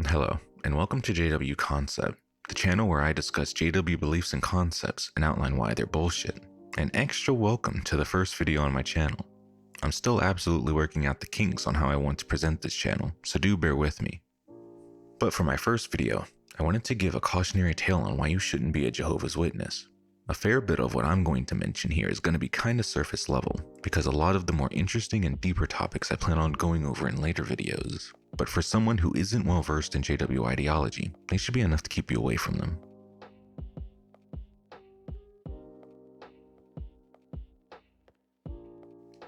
Hello, and welcome to JWConcept, the channel where I discuss JW beliefs and concepts and outline why they're bullshit. An extra welcome to the first video on my channel. I'm still absolutely working out the kinks on how I want to present this channel, so do bear with me. But for my first video, I wanted to give a cautionary tale on why you shouldn't be a Jehovah's Witness. A fair bit of what I'm going to mention here is going to be kinda surface level, because a lot of the more interesting and deeper topics I plan on going over in later videos. But for someone who isn't well versed in JW ideology, they should be enough to keep you away from them.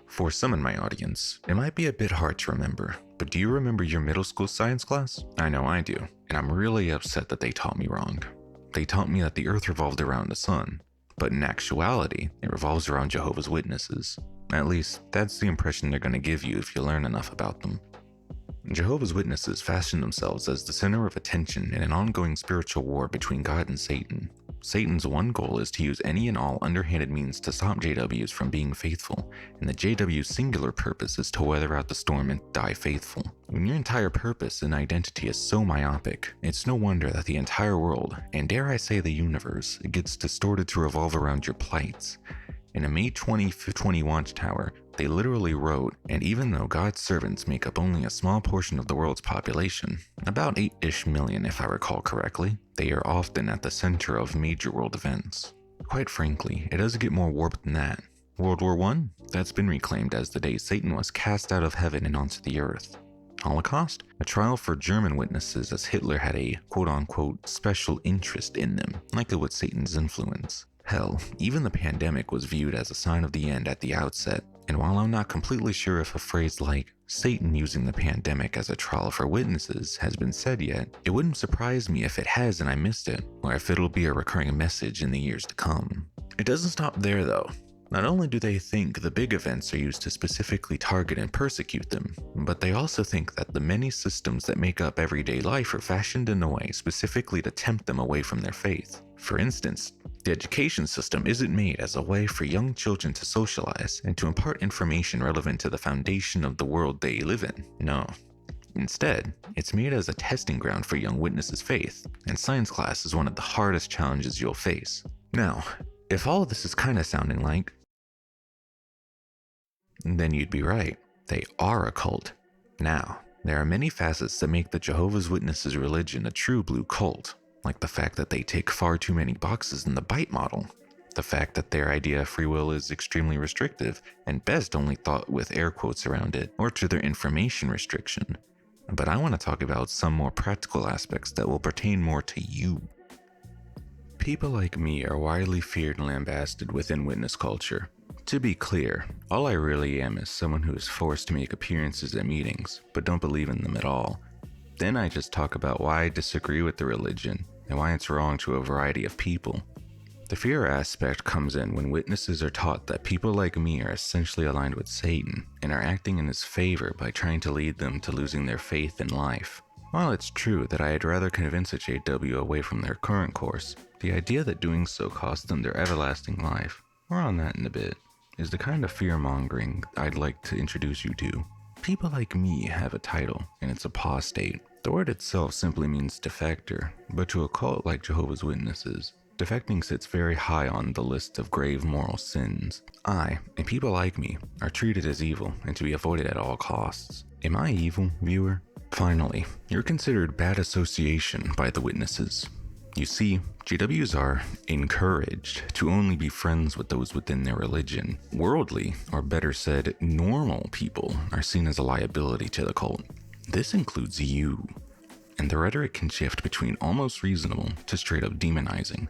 For some in my audience, it might be a bit hard to remember, but do you remember your middle school science class? I know I do, and I'm really upset that they taught me wrong. They taught me that the earth revolved around the sun, but in actuality, it revolves around Jehovah's Witnesses. At least, that's the impression they're going to give you if you learn enough about them. Jehovah's Witnesses fashion themselves as the center of attention in an ongoing spiritual war between God and Satan. Satan's one goal is to use any and all underhanded means to stop JWs from being faithful, and the JW's singular purpose is to weather out the storm and die faithful. When your entire purpose and identity is so myopic, it's no wonder that the entire world, and dare I say the universe, gets distorted to revolve around your plights. In a May 2020 Watchtower, they literally wrote, and even though God's servants make up only a small portion of the world's population, about 8-ish million if I recall correctly, they are often at the center of major world events. Quite frankly, it doesn't get more warped than that. World War I? That's been reclaimed as the day Satan was cast out of heaven and onto the earth. Holocaust? A trial for German witnesses as Hitler had a quote-unquote special interest in them, likely with Satan's influence. Hell, even the pandemic was viewed as a sign of the end at the outset, and while I'm not completely sure if a phrase like Satan using the pandemic as a trial for witnesses has been said yet, it wouldn't surprise me if it has and I missed it, or if it'll be a recurring message in the years to come. It doesn't stop there though. Not only do they think the big events are used to specifically target and persecute them, but they also think that the many systems that make up everyday life are fashioned in a way specifically to tempt them away from their faith. For instance, the education system isn't made as a way for young children to socialize and to impart information relevant to the foundation of the world they live in. No. Instead, it's made as a testing ground for young witnesses' faith, and science class is one of the hardest challenges you'll face. Now, if all of this is kinda sounding like, then you'd be right. They are a cult. Now, there are many facets that make the Jehovah's Witnesses religion a true blue cult, like the fact that they tick far too many boxes in the bite model, the fact that their idea of free will is extremely restrictive and best only thought with air quotes around it, or to their information restriction. But I want to talk about some more practical aspects that will pertain more to you. People like me are widely feared and lambasted within witness culture. To be clear, all I really am is someone who is forced to make appearances at meetings, but don't believe in them at all. Then I just talk about why I disagree with the religion, and why it's wrong to a variety of people. The fear aspect comes in when witnesses are taught that people like me are essentially aligned with Satan, and are acting in his favor by trying to lead them to losing their faith in life. While it's true that I'd rather convince a JW away from their current course, the idea that doing so costs them their everlasting life, more on that in a bit, is the kind of fear-mongering I'd like to introduce you to. People like me have a title, and it's apostate. The word itself simply means defector, but to a cult like Jehovah's Witnesses, defecting sits very high on the list of grave moral sins. I, and people like me, are treated as evil and to be avoided at all costs. Am I evil, viewer? Finally, you're considered bad association by the witnesses. You see, JWs are encouraged to only be friends with those within their religion. Worldly, or better said, normal people are seen as a liability to the cult. This includes you. And the rhetoric can shift between almost reasonable to straight up demonizing.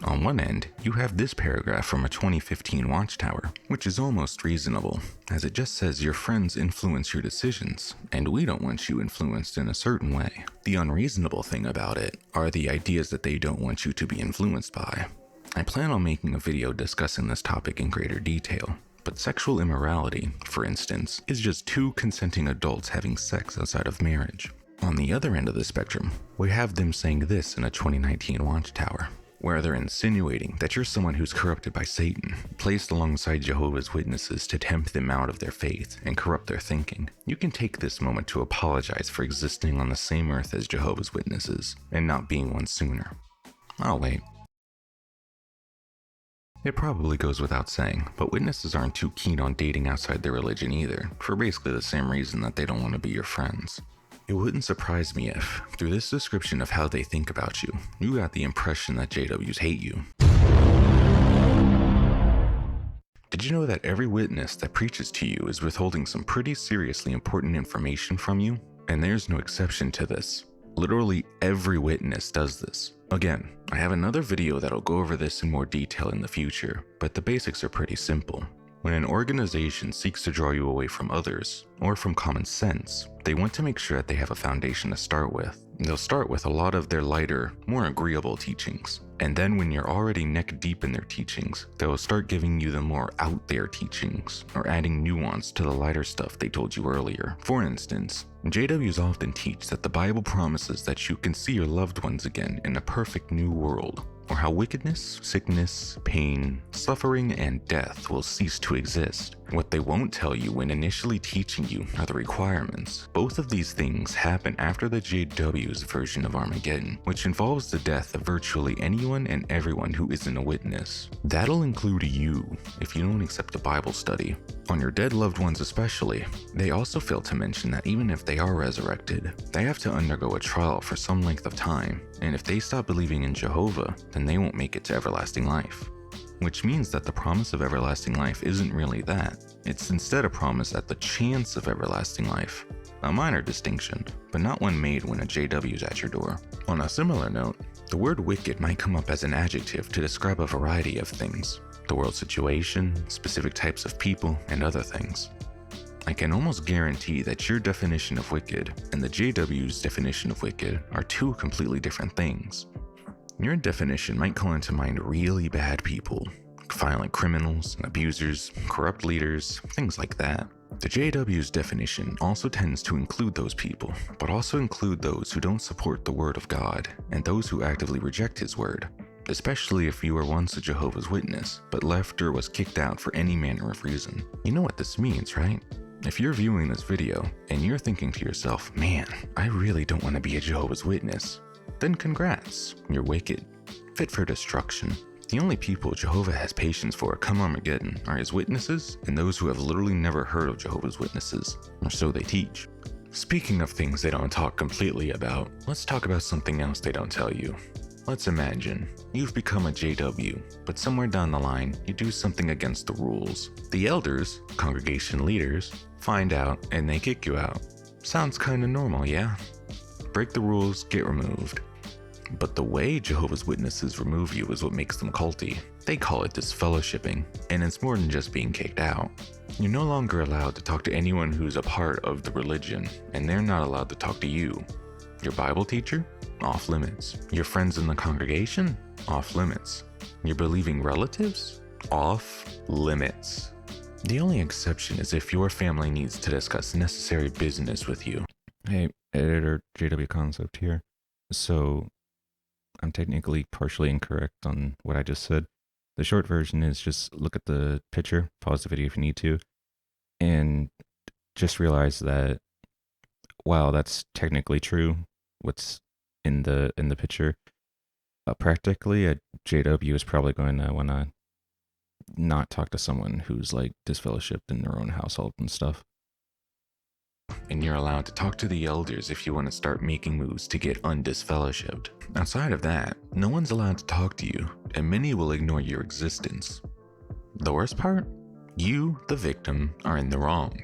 On one end, you have this paragraph from a 2015 Watchtower, which is almost reasonable, as it just says your friends influence your decisions, and we don't want you influenced in a certain way. The unreasonable thing about it are the ideas that they don't want you to be influenced by. I plan on making a video discussing this topic in greater detail, but sexual immorality, for instance, is just two consenting adults having sex outside of marriage. On the other end of the spectrum, we have them saying this in a 2019 Watchtower. where they're insinuating that you're someone who's corrupted by Satan, placed alongside Jehovah's Witnesses to tempt them out of their faith and corrupt their thinking. You can take this moment to apologize for existing on the same earth as Jehovah's Witnesses and not being one sooner. I'll wait. It probably goes without saying, but witnesses aren't too keen on dating outside their religion either, for basically the same reason that they don't want to be your friends. It wouldn't surprise me if, through this description of how they think about you, you got the impression that JWs hate you. Did you know that every witness that preaches to you is withholding some pretty seriously important information from you? And there's no exception to this. Literally every witness does this. Again, I have another video that'll go over this in more detail in the future, but the basics are pretty simple. When an organization seeks to draw you away from others, or from common sense, they want to make sure that they have a foundation to start with. They'll start with a lot of their lighter, more agreeable teachings. And then when you're already neck deep in their teachings, they'll start giving you the more out there teachings, or adding nuance to the lighter stuff they told you earlier. For instance, JWs often teach that the Bible promises that you can see your loved ones again in a perfect new world, or how wickedness, sickness, pain, suffering, and death will cease to exist. What they won't tell you when initially teaching you are the requirements. Both of these things happen after the JW's version of Armageddon, which involves the death of virtually anyone and everyone who isn't a witness. That'll include you if you don't accept a Bible study. On your dead loved ones especially, they also fail to mention that even if they are resurrected, they have to undergo a trial for some length of time, and if they stop believing in Jehovah, then they won't make it to everlasting life. Which means that the promise of everlasting life isn't really that. It's instead a promise at the chance of everlasting life. A minor distinction, but not one made when a JW's at your door. On a similar note, the word wicked might come up as an adjective to describe a variety of things. The world situation, specific types of people, and other things. I can almost guarantee that your definition of wicked and the JW's definition of wicked are two completely different things. Your definition might call into mind really bad people, violent criminals, abusers, corrupt leaders, things like that. The JW's definition also tends to include those people, but also include those who don't support the word of God and those who actively reject his word. Especially if you were once a Jehovah's Witness, but left or was kicked out for any manner of reason. You know what this means, right? If you're viewing this video and you're thinking to yourself, man, I really don't want to be a Jehovah's Witness, then congrats, you're wicked, fit for destruction. The only people Jehovah has patience for come Armageddon are his witnesses and those who have literally never heard of Jehovah's Witnesses, or so they teach. Speaking of things they don't talk completely about, let's talk about something else they don't tell you. Let's imagine you've become a JW, but somewhere down the line, you do something against the rules. The elders, congregation leaders, find out and they kick you out. Sounds kinda normal, yeah? Break the rules, get removed. But the way Jehovah's Witnesses remove you is what makes them culty. They call it disfellowshipping, and it's more than just being kicked out. You're no longer allowed to talk to anyone who's a part of the religion, and they're not allowed to talk to you. Your Bible teacher? Off limits. Your friends in the congregation? Off limits. Your believing relatives? Off limits. The only exception is if your family needs to discuss necessary business with you. Hey, editor JWConcept here. So, I'm technically partially incorrect on what I just said. The short version is just look at the picture, pause the video if you need to, and just realize that while that's technically true, what's in the picture, practically a JW is probably going to want to not talk to someone who's like disfellowshipped in their own household and stuff. And you're allowed to talk to the elders if you want to start making moves to get undisfellowshipped. Outside of that, no one's allowed to talk to you, and many will ignore your existence. The worst part? You, the victim, are in the wrong.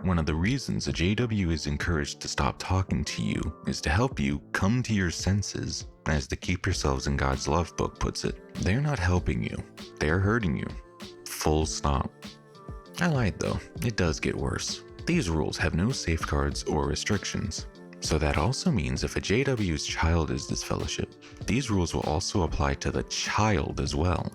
One of the reasons a JW is encouraged to stop talking to you is to help you come to your senses, as the Keep Yourselves in God's Love book puts it. They're not helping you, they're hurting you. Full stop. I lied though, it does get worse. These rules have no safeguards or restrictions. So that also means if a JW's child is disfellowshipped, these rules will also apply to the child as well.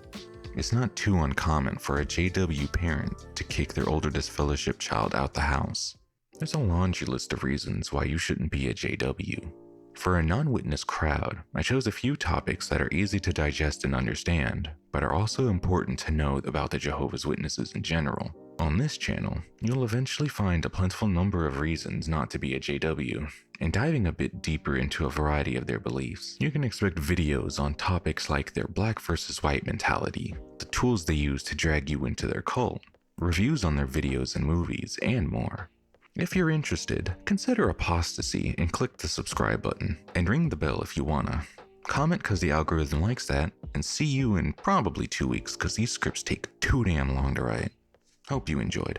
It's not too uncommon for a JW parent to kick their older disfellowshipped child out the house. There's a laundry list of reasons why you shouldn't be a JW. For a non-witness crowd, I chose a few topics that are easy to digest and understand, but are also important to know about the Jehovah's Witnesses in general. On this channel, you'll eventually find a plentiful number of reasons not to be a JW, and diving a bit deeper into a variety of their beliefs. You can expect videos on topics like their black versus white mentality, the tools they use to drag you into their cult, reviews on their videos and movies, and more. If you're interested, consider apostasy and click the subscribe button, and ring the bell if you wanna. Comment cause the algorithm likes that, and see you in probably 2 weeks cause these scripts take too damn long to write. Hope you enjoyed.